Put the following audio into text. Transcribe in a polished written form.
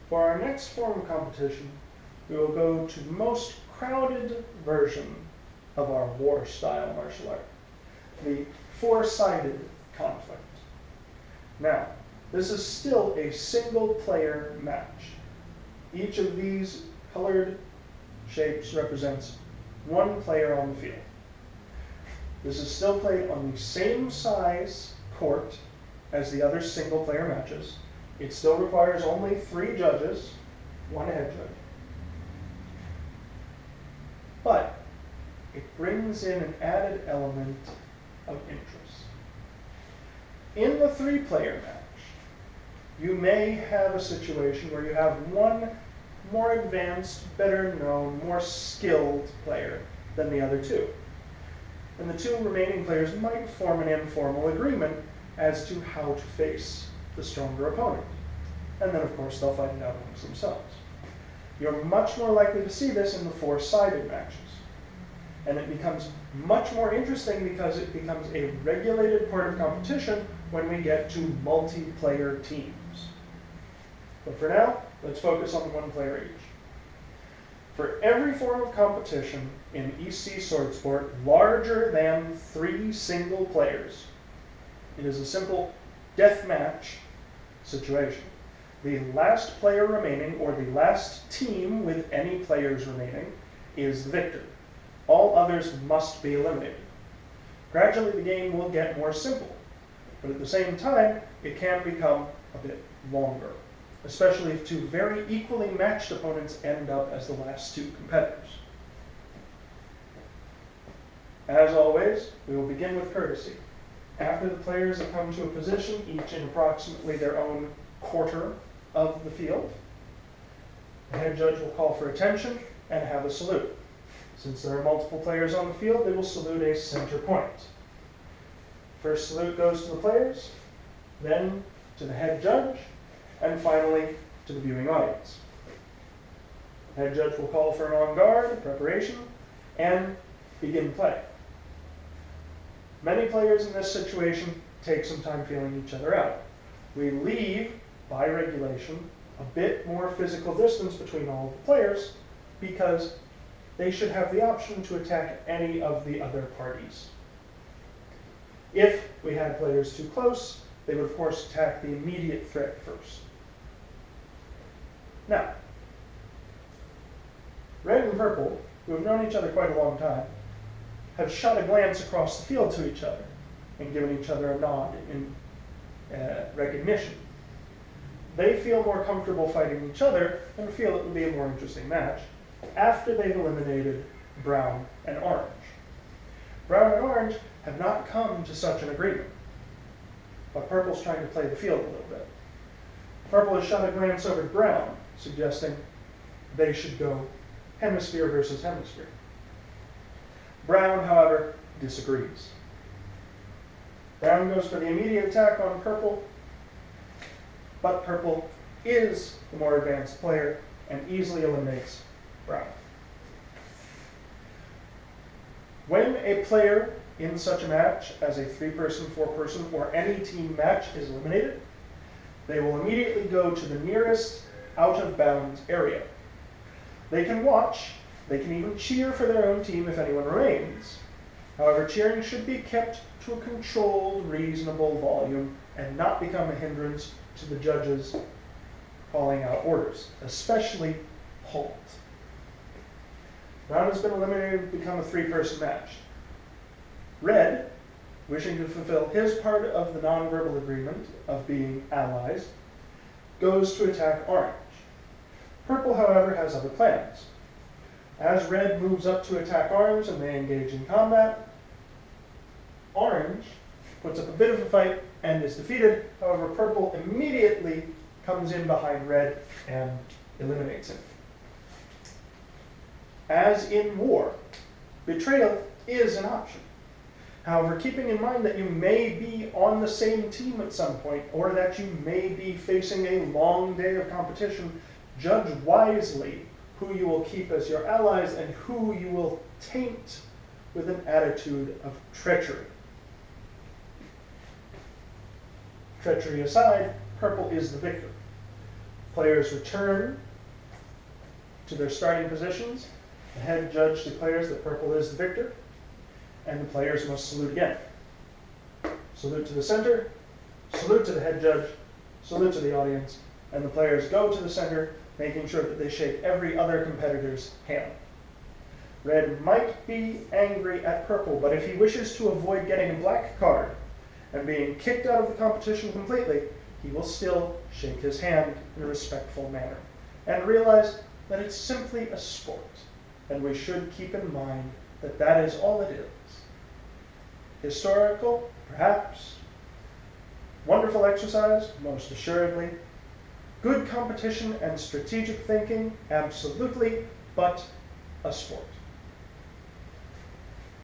For our next form of competition, we will go to the most crowded version of our war-style martial art, the four-sided conflict. Now, this is still a single-player match. Each of these colored shapes represents one player on the field. This is still played on the same size court as the other single-player matches. It still requires only 3 judges, 1 head judge. But it brings in an added element of interest. In the 3-player match, you may have a situation where you have one more advanced, better known, more skilled player than the other 2. And the 2 remaining players might form an informal agreement as to how to face the stronger opponent. And then, of course, they'll fight it out amongst themselves. You're much more likely to see this in the 4-sided matches. And it becomes much more interesting because it becomes a regulated part of competition when we get to multiplayer teams. But for now, let's focus on 1 player each. For every form of competition in EC sword sport larger than 3 single players, it is a simple deathmatch situation. The last player remaining, or the last team with any players remaining, is the victor. All others must be eliminated. Gradually, the game will get more simple, but at the same time, it can become a bit longer, especially if 2 very equally matched opponents end up as the last 2 competitors. As always, we will begin with courtesy. After the players have come to a position, each in approximately their own quarter of the field, the head judge will call for attention and have a salute. Since there are multiple players on the field, they will salute a center point. First salute goes to the players, then to the head judge, and finally to the viewing audience. The head judge will call for an en garde, preparation, and begin play. Many players in this situation take some time feeling each other out. We leave, by regulation, a bit more physical distance between all of the players because they should have the option to attack any of the other parties. If we had players too close, they would of course attack the immediate threat first. Now, red and purple, who have known each other quite a long time, have shot a glance across the field to each other and given each other a nod in recognition. They feel more comfortable fighting each other and feel it would be a more interesting match after they've eliminated brown and orange. Brown and orange have not come to such an agreement, but purple's trying to play the field a little bit. Purple has shot a glance over to brown, suggesting they should go hemisphere versus hemisphere. Brown, however, disagrees. Brown goes for the immediate attack on purple, but purple is the more advanced player and easily eliminates brown. When a player in such a match as a 3-person, 4-person, or any team match is eliminated, they will immediately go to the nearest out-of-bounds area. They can watch, they can even cheer for their own team if anyone remains. However, cheering should be kept to a controlled, reasonable volume and not become a hindrance to the judges calling out orders, especially halt. Brown has been eliminated to become a 3-person match. Red, wishing to fulfill his part of the nonverbal agreement of being allies, goes to attack orange. Purple, however, has other plans. As red moves up to attack orange and they engage in combat, orange puts up a bit of a fight and is defeated. However, purple immediately comes in behind red and eliminates him. As in war, betrayal is an option. However, keeping in mind that you may be on the same team at some point, or that you may be facing a long day of competition, judge wisely who you will keep as your allies and who you will taint with an attitude of treachery. Treachery aside, purple is the victor. Of Players return to their starting positions. The head judge declares that purple is the victor, and the players must salute again. Salute to the center, salute to the head judge, salute to the audience, and the players go to the center, making sure that they shake every other competitor's hand. Red might be angry at purple, but if he wishes to avoid getting a black card and being kicked out of the competition completely, he will still shake his hand in a respectful manner and realize that it's simply a sport, and we should keep in mind that that is all it is. Historical, perhaps. Wonderful exercise, most assuredly. Good competition and strategic thinking, absolutely, but a sport.